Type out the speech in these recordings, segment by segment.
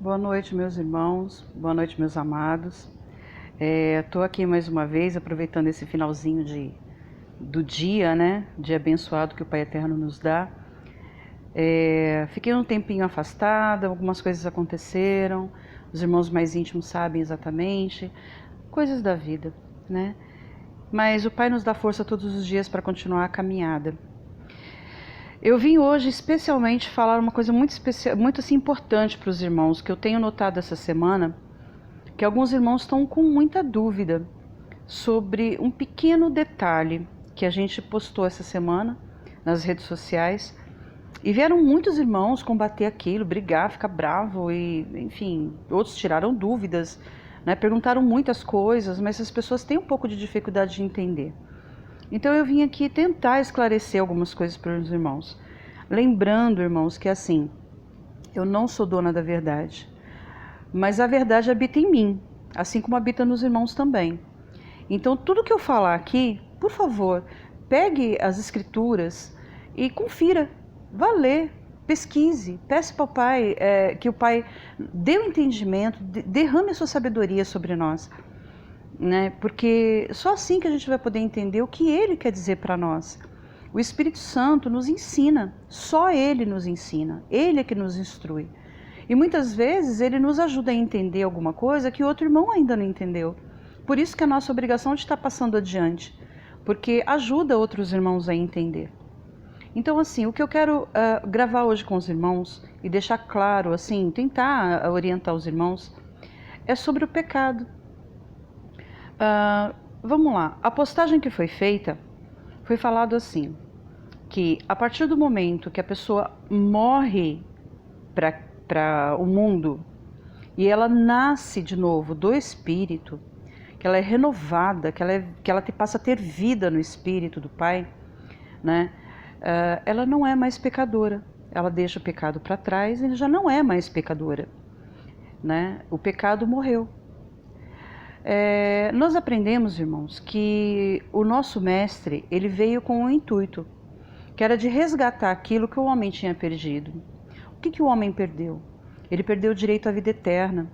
Boa noite, meus irmãos. Boa noite, meus amados. Estou aqui mais uma vez, aproveitando esse finalzinho do dia, né? Dia abençoado que o Pai Eterno nos dá. Fiquei um tempinho afastada, algumas coisas aconteceram. Os irmãos mais íntimos sabem exatamente. Coisas da vida, né? Mas o Pai nos dá força todos os dias para continuar a caminhada. Eu vim hoje especialmente falar uma coisa muito especial, muito assim importante para os irmãos, que eu tenho notado essa semana, que alguns irmãos estão com muita dúvida sobre um pequeno detalhe que a gente postou essa semana nas redes sociais, e vieram muitos irmãos combater aquilo, brigar, ficar bravo e, enfim, outros tiraram dúvidas, né, perguntaram muitas coisas, mas as pessoas têm um pouco de dificuldade de entender. Então eu vim aqui tentar esclarecer algumas coisas para os irmãos. Lembrando, irmãos, que assim, eu não sou dona da verdade, mas a verdade habita em mim, assim como habita nos irmãos também. Então tudo que eu falar aqui, por favor, pegue as escrituras e confira, vá ler, pesquise, peça para o Pai, que o Pai dê o entendimento, derrame a sua sabedoria sobre nós. Né? Porque só assim que a gente vai poder entender o que Ele quer dizer para nós. O Espírito Santo nos ensina, só Ele nos ensina, Ele é que nos instrui. E muitas vezes Ele nos ajuda a entender alguma coisa que outro irmão ainda não entendeu. Por isso que a nossa obrigação é de estar passando adiante, porque ajuda outros irmãos a entender. Então assim, o que eu quero gravar hoje com os irmãos e deixar claro, assim, tentar orientar os irmãos, é sobre o pecado. Vamos lá, a postagem que foi feita, foi falado assim, que a partir do momento que a pessoa morre para o mundo e ela nasce de novo do Espírito, que ela é renovada, que ela passa a ter vida no Espírito do Pai, né? Ela não é mais pecadora, ela deixa o pecado para trás e já não é mais pecadora, né? O pecado morreu. Nós aprendemos, irmãos, que o nosso mestre, ele veio com um intuito, que era de resgatar aquilo que o homem tinha perdido. O que o homem perdeu? Ele perdeu o direito à vida eterna,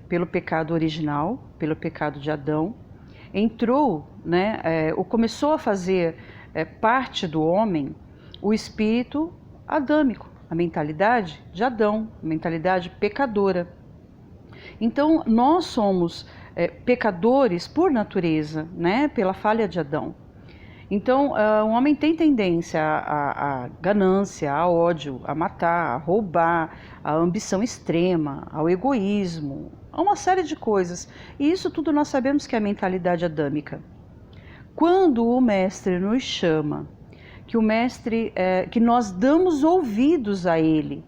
pelo pecado original, pelo pecado de Adão. Entrou, né, começou a fazer parte do homem o espírito adâmico, a mentalidade de Adão, a mentalidade pecadora. Então, nós somos pecadores por natureza, né? Pela falha de Adão. Então, o homem tem tendência à ganância, ao ódio, a matar, a roubar, à ambição extrema, ao egoísmo, a uma série de coisas. E isso tudo nós sabemos que é a mentalidade adâmica. Quando o mestre nos chama, que nós damos ouvidos a ele,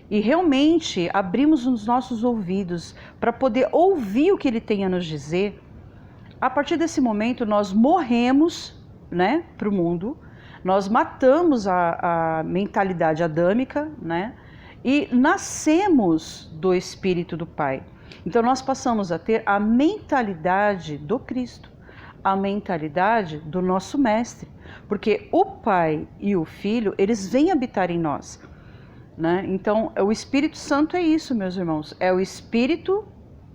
e realmente abrimos os nossos ouvidos para poder ouvir o que ele tem a nos dizer, a partir desse momento nós morremos, né, para o mundo, nós matamos a mentalidade adâmica, né, e nascemos do Espírito do Pai. Então nós passamos a ter a mentalidade do Cristo, a mentalidade do nosso Mestre, porque o Pai e o Filho, eles vêm habitar em nós. Né? Então, o Espírito Santo é isso, meus irmãos, é o Espírito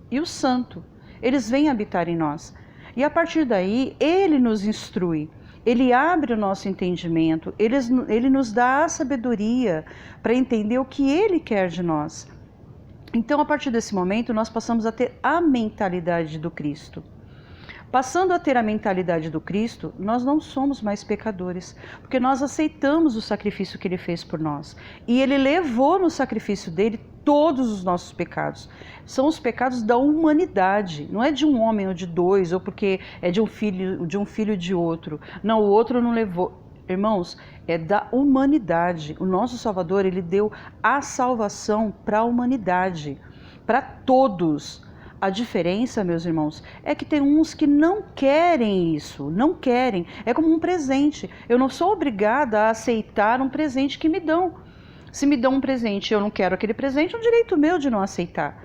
e o Santo, eles vêm habitar em nós, e a partir daí, ele nos instrui, ele abre o nosso entendimento, ele nos dá a sabedoria para entender o que ele quer de nós. Então, a partir desse momento, nós passamos a ter a mentalidade do Cristo. Passando a ter a mentalidade do Cristo, nós não somos mais pecadores, porque nós aceitamos o sacrifício que Ele fez por nós. E Ele levou no sacrifício dele todos os nossos pecados. São os pecados da humanidade, não é de um homem ou de dois, ou porque é de um filho de outro. Não, o outro não levou. Irmãos, é da humanidade. O nosso Salvador, Ele deu a salvação para a humanidade, para todos. A diferença, meus irmãos, é que tem uns que não querem isso, não querem. É como um presente. Eu não sou obrigada a aceitar um presente que me dão. Se me dão um presente e eu não quero aquele presente, é um direito meu de não aceitar.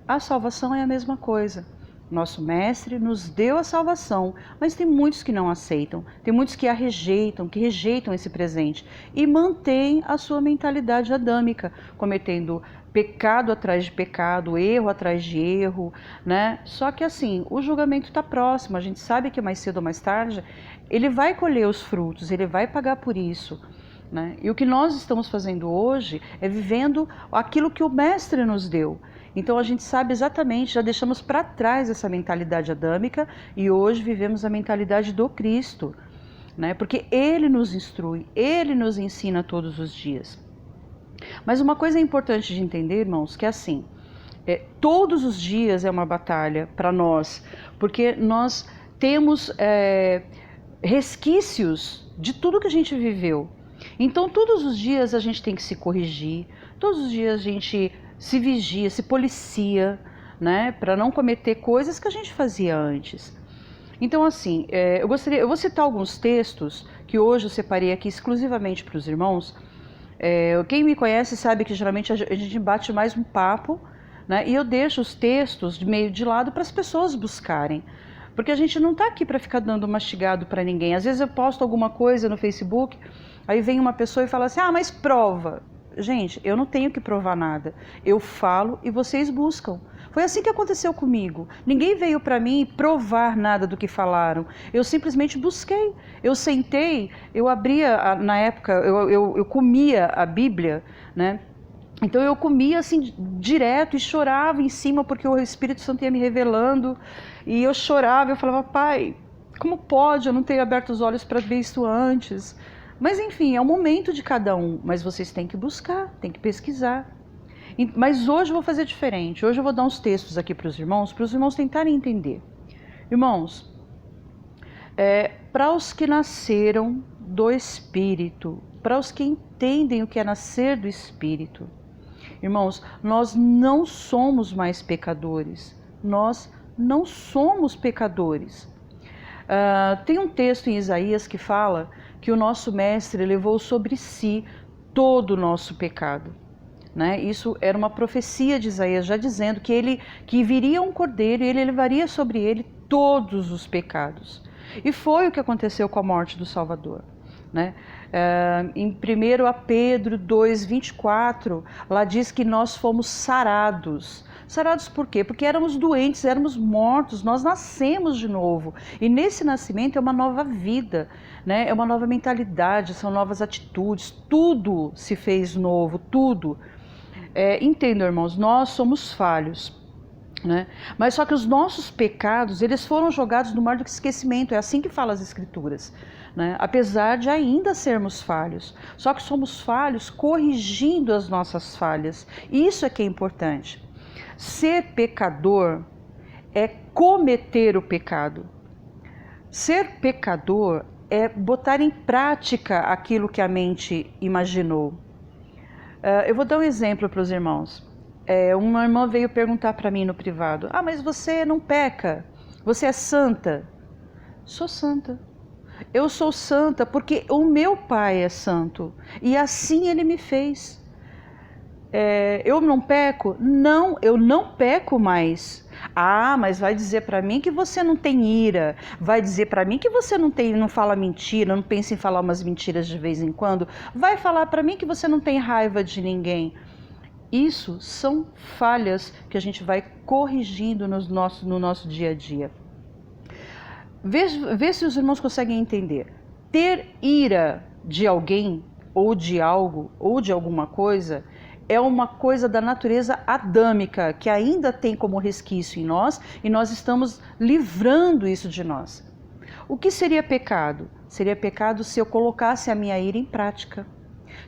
A salvação é a mesma coisa. Nosso mestre nos deu a salvação, mas tem muitos que não aceitam, tem muitos que rejeitam esse presente e mantêm a sua mentalidade adâmica, cometendo pecado atrás de pecado, erro atrás de erro, né? Só que assim, o julgamento está próximo, a gente sabe que mais cedo ou mais tarde ele vai colher os frutos, ele vai pagar por isso, né? E o que nós estamos fazendo hoje é vivendo aquilo que o Mestre nos deu. Então a gente sabe exatamente, já deixamos para trás essa mentalidade adâmica e hoje vivemos a mentalidade do Cristo, né? Porque Ele nos instrui, Ele nos ensina todos os dias. Mas uma coisa importante de entender, irmãos, que é assim, todos os dias é uma batalha para nós, porque nós temos resquícios de tudo que a gente viveu. Então todos os dias a gente tem que se corrigir, todos os dias a gente se vigia, se policia, né, para não cometer coisas que a gente fazia antes. Então assim, eu vou citar alguns textos que hoje eu separei aqui exclusivamente para os irmãos. Quem me conhece sabe que geralmente a gente bate mais um papo, né, e eu deixo os textos de meio de lado para as pessoas buscarem. Porque a gente não está aqui para ficar dando mastigado para ninguém. Às vezes eu posto alguma coisa no Facebook, aí vem uma pessoa e fala assim, mas prova. Gente, eu não tenho que provar nada. Eu falo e vocês buscam. Foi assim que aconteceu comigo. Ninguém veio para mim provar nada do que falaram. Eu simplesmente busquei. Eu sentei, eu abria, na época, eu comia a Bíblia, né? Então eu comia assim direto e chorava em cima porque o Espírito Santo ia me revelando. E eu chorava, eu falava, Pai, como pode eu não ter aberto os olhos para ver isso antes? Mas enfim, é o momento de cada um, mas vocês têm que buscar, têm que pesquisar. Mas hoje eu vou fazer diferente, hoje eu vou dar uns textos aqui para os irmãos tentarem entender. Irmãos, para os que nasceram do Espírito, para os que entendem o que é nascer do Espírito, irmãos, nós não somos mais pecadores, nós não somos pecadores. Tem um texto em Isaías que fala que o nosso Mestre levou sobre si todo o nosso pecado, né? Isso era uma profecia de Isaías, já dizendo que viria um cordeiro e ele levaria sobre ele todos os pecados. E foi o que aconteceu com a morte do Salvador, né? Em 1 Pedro 2:24, lá diz que nós fomos sarados. Sarados por quê? Porque éramos doentes, éramos mortos, nós nascemos de novo. E nesse nascimento é uma nova vida, né? É uma nova mentalidade, são novas atitudes, tudo se fez novo, tudo. Entendam, irmãos, nós somos falhos, né? Mas só que os nossos pecados, eles foram jogados no mar do esquecimento, é assim que fala as Escrituras, né? Apesar de ainda sermos falhos, só que somos falhos corrigindo as nossas falhas, isso é que é importante. Ser pecador é cometer o pecado. Ser pecador é botar em prática aquilo que a mente imaginou. Eu vou dar um exemplo para os irmãos. Uma irmã veio perguntar para mim no privado, mas você não peca, você é santa? Sou santa. Eu sou santa porque o meu pai é santo e assim ele me fez. Eu não peco? Não, eu não peco mais. Mas vai dizer para mim que você não tem ira, vai dizer para mim que você não fala mentira, não pensa em falar umas mentiras de vez em quando, vai falar para mim que você não tem raiva de ninguém. Isso são falhas que a gente vai corrigindo no nosso dia a dia. Vê se os irmãos conseguem entender. Ter ira de alguém, ou de algo, ou de alguma coisa, é uma coisa da natureza adâmica, que ainda tem como resquício em nós, e nós estamos livrando isso de nós. O que seria pecado? Seria pecado se eu colocasse a minha ira em prática,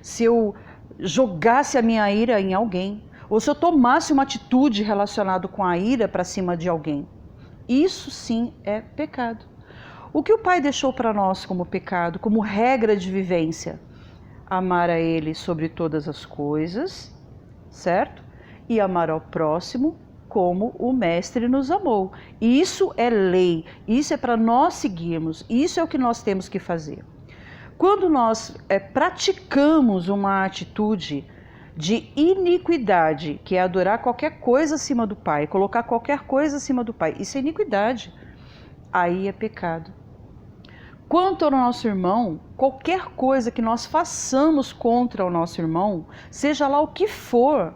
se eu jogasse a minha ira em alguém, ou se eu tomasse uma atitude relacionada com a ira para cima de alguém. Isso sim é pecado. O que o Pai deixou para nós como pecado, como regra de vivência? Amar a Ele sobre todas as coisas, certo? E amar ao próximo como o Mestre nos amou. Isso é lei, isso é para nós seguirmos, isso é o que nós temos que fazer. Quando nós praticamos uma atitude de iniquidade, que é adorar qualquer coisa acima do Pai, colocar qualquer coisa acima do Pai, isso é iniquidade, aí é pecado. Quanto ao nosso irmão, qualquer coisa que nós façamos contra o nosso irmão, seja lá o que for,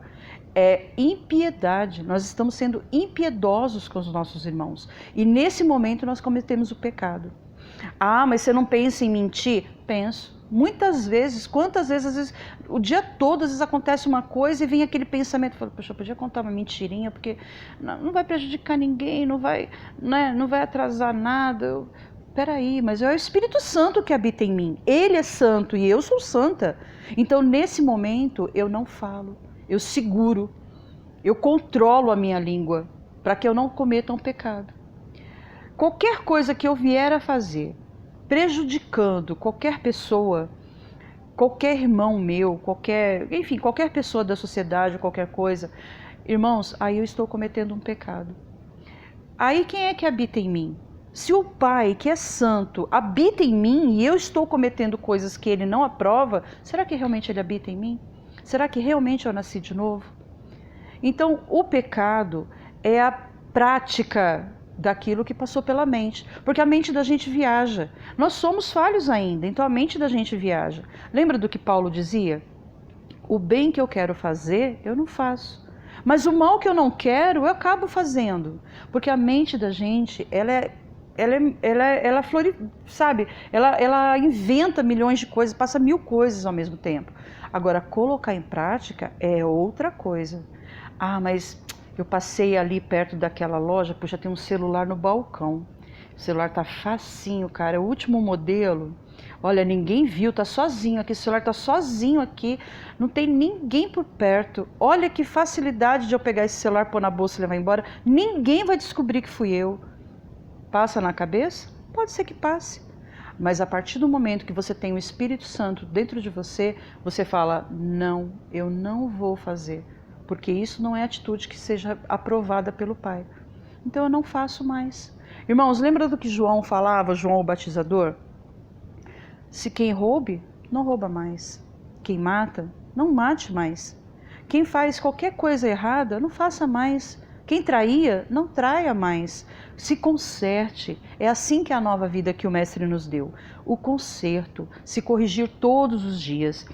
é impiedade. Nós estamos sendo impiedosos com os nossos irmãos. E nesse momento nós cometemos o pecado. Ah, mas você não pensa em mentir? Penso. Muitas vezes, quantas vezes, às vezes, o dia todo, às vezes acontece uma coisa e vem aquele pensamento, falo, poxa, eu podia contar uma mentirinha, porque não vai prejudicar ninguém, não vai, né, não vai atrasar nada. Peraí, mas é o Espírito Santo que habita em mim. Ele é santo e eu sou santa. Então, nesse momento, eu não falo, eu seguro, eu controlo a minha língua, para que eu não cometa um pecado. Qualquer coisa que eu vier a fazer, prejudicando qualquer pessoa, qualquer irmão meu, enfim, qualquer pessoa da sociedade, qualquer coisa, irmãos, aí eu estou cometendo um pecado. Aí quem é que habita em mim? Se o Pai, que é santo, habita em mim e eu estou cometendo coisas que ele não aprova, será que realmente ele habita em mim? Será que realmente eu nasci de novo? Então, o pecado é a prática daquilo que passou pela mente, porque a mente da gente viaja. Nós somos falhos ainda, então a mente da gente viaja. Lembra do que Paulo dizia? O bem que eu quero fazer, eu não faço. Mas o mal que eu não quero, eu acabo fazendo. Porque a mente da gente, sabe? Ela inventa milhões de coisas, passa 1000 coisas ao mesmo tempo. Agora, colocar em prática é outra coisa. Ah, mas eu passei ali perto daquela loja, puxa, tem um celular no balcão. O celular tá facinho, cara, é o último modelo. Olha, ninguém viu, tá sozinho aqui, o celular tá sozinho aqui, não tem ninguém por perto. Olha que facilidade de eu pegar esse celular, pôr na bolsa e levar embora. Ninguém vai descobrir que fui eu. Passa na cabeça? Pode ser que passe. Mas a partir do momento que você tem o Espírito Santo dentro de você, você fala, não, eu não vou fazer. Porque isso não é atitude que seja aprovada pelo Pai. Então eu não faço mais. Irmãos, lembra do que João falava, João o Batizador? Se quem roube, não rouba mais. Quem mata, não mate mais. Quem faz qualquer coisa errada, não faça mais. Quem traía, não traia mais. Se conserte. É assim que é a nova vida que o Mestre nos deu. O conserto, se corrigir todos os dias.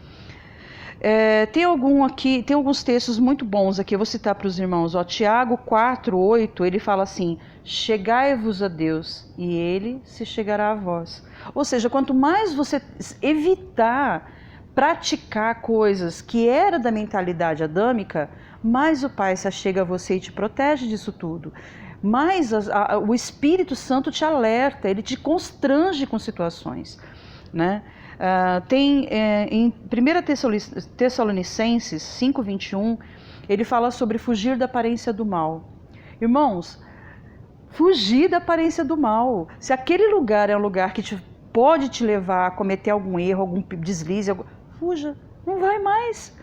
Tem alguns textos muito bons aqui, eu vou citar para os irmãos. Tiago 4:8, ele fala assim, chegai-vos a Deus e Ele se chegará a vós. Ou seja, quanto mais você evitar praticar coisas que era da mentalidade adâmica, mais o Pai se achega a você e te protege disso tudo. Mais o Espírito Santo te alerta, ele te constrange com situações, né? Em 1 Tessalonicenses 5:21, ele fala sobre fugir da aparência do mal. Irmãos, fugir da aparência do mal. Se aquele lugar é um lugar que pode te levar a cometer algum erro, algum deslize, fuja, não vai mais.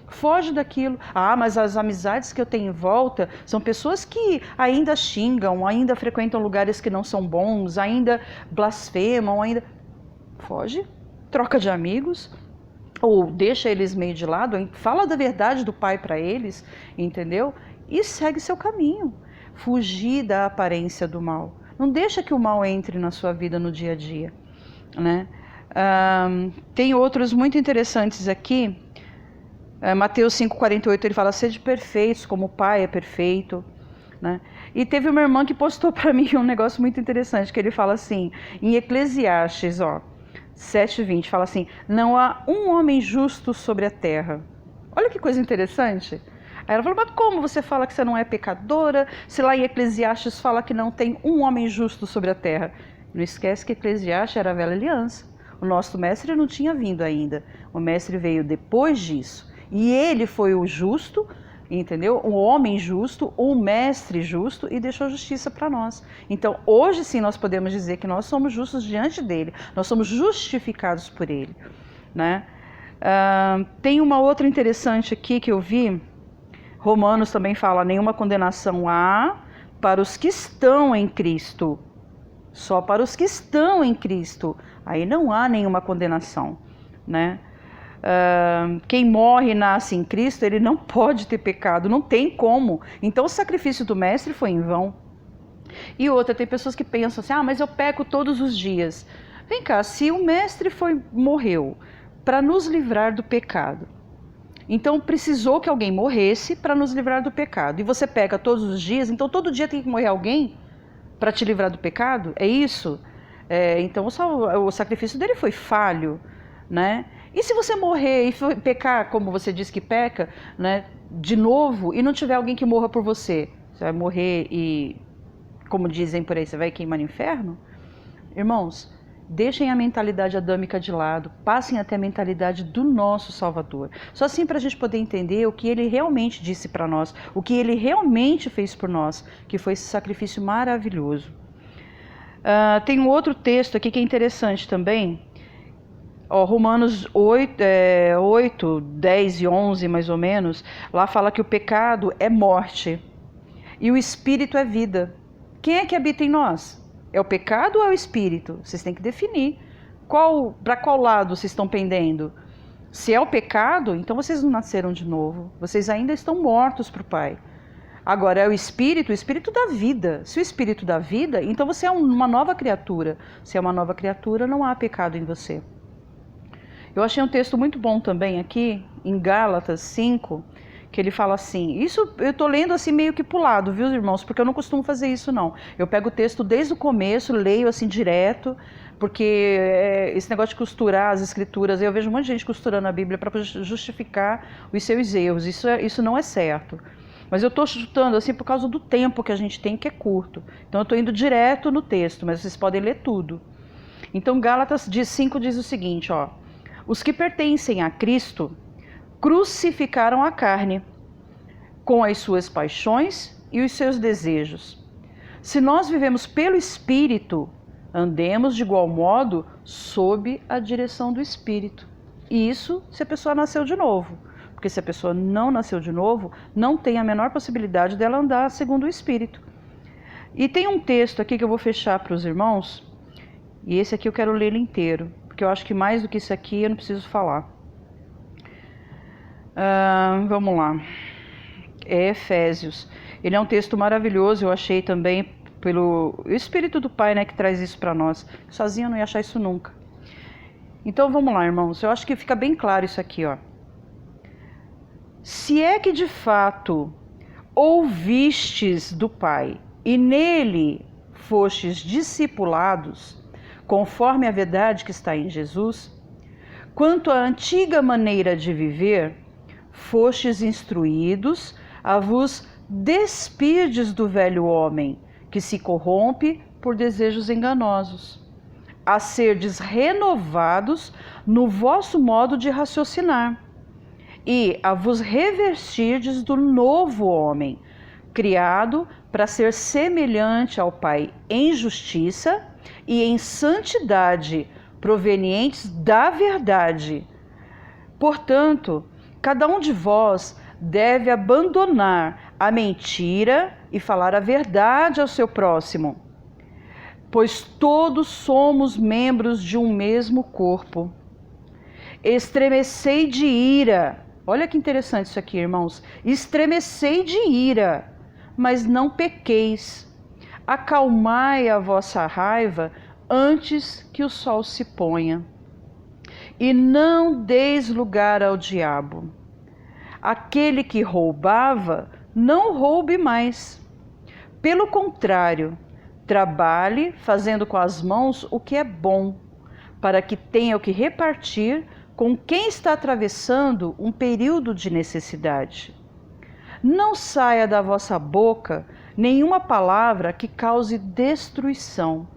Foge daquilo. Ah, mas as amizades que eu tenho em volta são pessoas que ainda xingam, ainda frequentam lugares que não são bons, ainda blasfemam, ainda... Foge. Troca de amigos, ou deixa eles meio de lado, fala da verdade do Pai para eles, entendeu? E segue seu caminho. Fugir da aparência do mal. Não deixa que o mal entre na sua vida no dia a dia, né? Tem outros muito interessantes aqui. Mateus 5:48, ele fala, sede perfeitos como o Pai é perfeito, né? E teve uma irmã que postou para mim um negócio muito interessante, que ele fala assim, em Eclesiastes, 7:20, fala assim, não há um homem justo sobre a terra. Olha que coisa interessante. Aí ela falou, mas como você fala que você não é pecadora, se lá em Eclesiastes fala que não tem um homem justo sobre a terra? Não esquece que Eclesiastes era a velha aliança. O nosso mestre não tinha vindo ainda. O mestre veio depois disso. E ele foi o justo, entendeu? Um homem justo, um mestre justo, e deixou justiça para nós. Então, hoje sim nós podemos dizer que nós somos justos diante dele, nós somos justificados por ele, né? Tem uma outra interessante aqui que eu vi, Romanos também fala, nenhuma condenação há para os que estão em Cristo, só para os que estão em Cristo, aí não há nenhuma condenação, né? Quem morre e nasce em Cristo, ele não pode ter pecado, não tem como. Então o sacrifício do mestre foi em vão. E outra, tem pessoas que pensam assim, mas eu peco todos os dias. Vem cá, se o mestre morreu para nos livrar do pecado, Então precisou que alguém morresse para nos livrar do pecado. E você peca todos os dias, então todo dia tem que morrer alguém para te livrar do pecado? É isso? Então o sacrifício dele foi falho, né? E se você morrer e pecar, como você diz que peca, né, de novo, e não tiver alguém que morra por você? Você vai morrer e, como dizem por aí, você vai queimar no inferno? Irmãos, deixem a mentalidade adâmica de lado, passem até a mentalidade do nosso Salvador. Só assim para a gente poder entender o que ele realmente disse para nós, o que ele realmente fez por nós, que foi esse sacrifício maravilhoso. Tem um outro texto aqui que é interessante também. Romanos 8, 10 e 11 mais ou menos, lá fala que o pecado é morte e o espírito é vida. Quem é que habita em nós? É o pecado ou é o espírito? Vocês têm que definir para qual lado vocês estão pendendo. Se é o pecado, então vocês não nasceram de novo, vocês ainda estão mortos para o Pai. Agora é o espírito da vida. Se o espírito da vida, então você é uma nova criatura. Se é uma nova criatura, não há pecado em você. Eu achei um texto muito bom também aqui, em Gálatas 5, que ele fala assim, isso eu estou lendo assim meio que pulado, viu, irmãos? Porque eu não costumo fazer isso, não. Eu pego o texto desde o começo, leio assim direto, porque esse negócio de costurar as escrituras, eu vejo um monte de gente costurando a Bíblia para justificar os seus erros, isso não é certo. Mas eu estou chutando assim por causa do tempo que a gente tem, que é curto. Então eu estou indo direto no texto, mas vocês podem ler tudo. Então Gálatas 5 diz o seguinte, os que pertencem a Cristo crucificaram a carne com as suas paixões e os seus desejos. Se nós vivemos pelo Espírito, andemos de igual modo sob a direção do Espírito. E isso se a pessoa nasceu de novo. Porque se a pessoa não nasceu de novo, não tem a menor possibilidade dela andar segundo o Espírito. E tem um texto aqui que eu vou fechar para os irmãos, e esse aqui eu quero ler ele inteiro, porque eu acho que mais do que isso aqui eu não preciso falar. Vamos lá. É Efésios. Ele é um texto maravilhoso, eu achei também pelo Espírito do Pai, né, que traz isso para nós. Sozinho eu não ia achar isso nunca. Então vamos lá, irmãos. Eu acho que fica bem claro isso aqui, Se é que de fato ouvistes do Pai e nele fostes discipulados, conforme a verdade que está em Jesus, quanto à antiga maneira de viver, fostes instruídos a vos despirdes do velho homem, que se corrompe por desejos enganosos, a serdes renovados no vosso modo de raciocinar, e a vos revestirdes do novo homem, criado para ser semelhante ao Pai em justiça e em santidade, provenientes da verdade. Portanto, cada um de vós deve abandonar a mentira e falar a verdade ao seu próximo, pois todos somos membros de um mesmo corpo. Estremecei de ira. Olha que interessante isso aqui, irmãos. Estremecei de ira, mas não pequeis. Acalmai a vossa raiva antes que o sol se ponha. E não deis lugar ao diabo. Aquele que roubava, não roube mais. Pelo contrário, trabalhe fazendo com as mãos o que é bom, para que tenha o que repartir com quem está atravessando um período de necessidade. Não saia da vossa boca nenhuma palavra que cause destruição,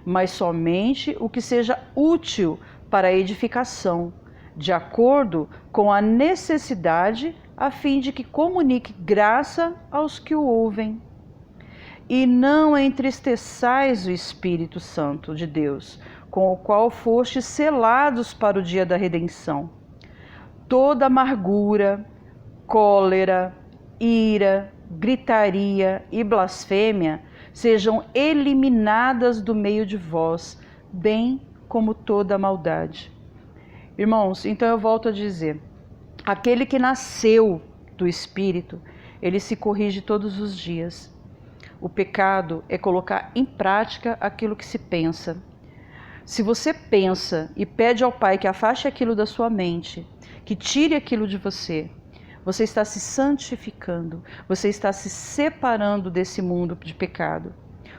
mas somente o que seja útil para a edificação, de acordo com a necessidade, a fim de que comunique graça aos que o ouvem. E não entristeçais o Espírito Santo de Deus, com o qual fostes selados para o dia da redenção. Toda amargura, cólera, ira, gritaria e blasfêmia sejam eliminadas do meio de vós, bem como toda maldade. Irmãos, então eu volto a dizer, aquele que nasceu do Espírito, ele se corrige todos os dias. O pecado é colocar em prática aquilo que se pensa. Se você pensa e pede ao Pai que afaste aquilo da sua mente, que tire aquilo de você, você está se santificando, você está se separando desse mundo de pecado.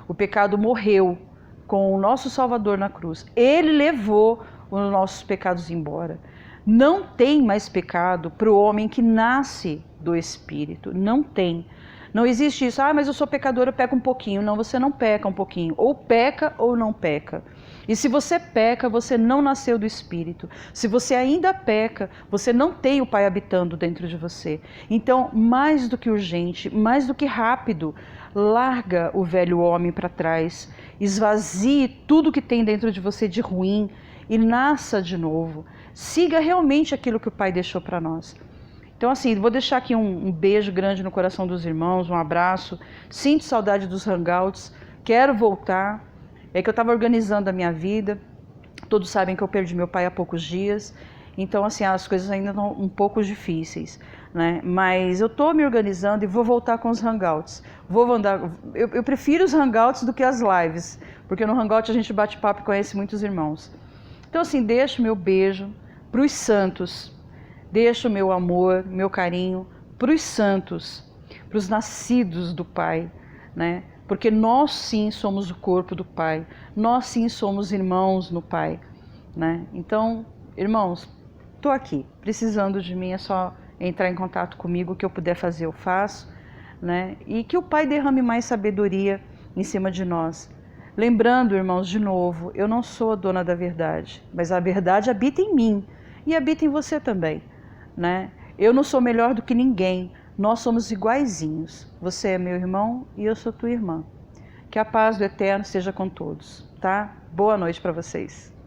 O pecado morreu com o nosso Salvador na cruz. Ele levou os nossos pecados embora. Não tem mais pecado para o homem que nasce do Espírito. Não tem. Não existe isso, mas eu sou pecador, eu peco um pouquinho. Não, você não peca um pouquinho. Ou peca ou não peca. E se você peca, você não nasceu do Espírito. Se você ainda peca, você não tem o Pai habitando dentro de você. Então, mais do que urgente, mais do que rápido, larga o velho homem para trás, esvazie tudo que tem dentro de você de ruim e nasça de novo. Siga realmente aquilo que o Pai deixou para nós. Então, assim, vou deixar aqui um beijo grande no coração dos irmãos, um abraço. Sinto saudade dos hangouts, quero voltar. É que eu estava organizando a minha vida. Todos sabem que eu perdi meu pai há poucos dias. Então, assim, as coisas ainda estão um pouco difíceis, né? Mas eu estou me organizando e vou voltar com os hangouts. Eu prefiro os hangouts do que as lives, porque no hangout a gente bate papo e conhece muitos irmãos. Então, assim, deixo meu beijo para os santos. Deixo meu amor, meu carinho para os santos, para os nascidos do Pai, né? Porque nós sim somos o corpo do Pai, nós sim somos irmãos no Pai, né? Então, irmãos, estou aqui, precisando de mim, é só entrar em contato comigo, o que eu puder fazer eu faço, né? E que o Pai derrame mais sabedoria em cima de nós. Lembrando, irmãos, de novo, eu não sou a dona da verdade, mas a verdade habita em mim e habita em você também, né? Eu não sou melhor do que ninguém, nós somos iguaizinhos. Você é meu irmão e eu sou tua irmã. Que a paz do Eterno seja com todos, tá? Boa noite para vocês.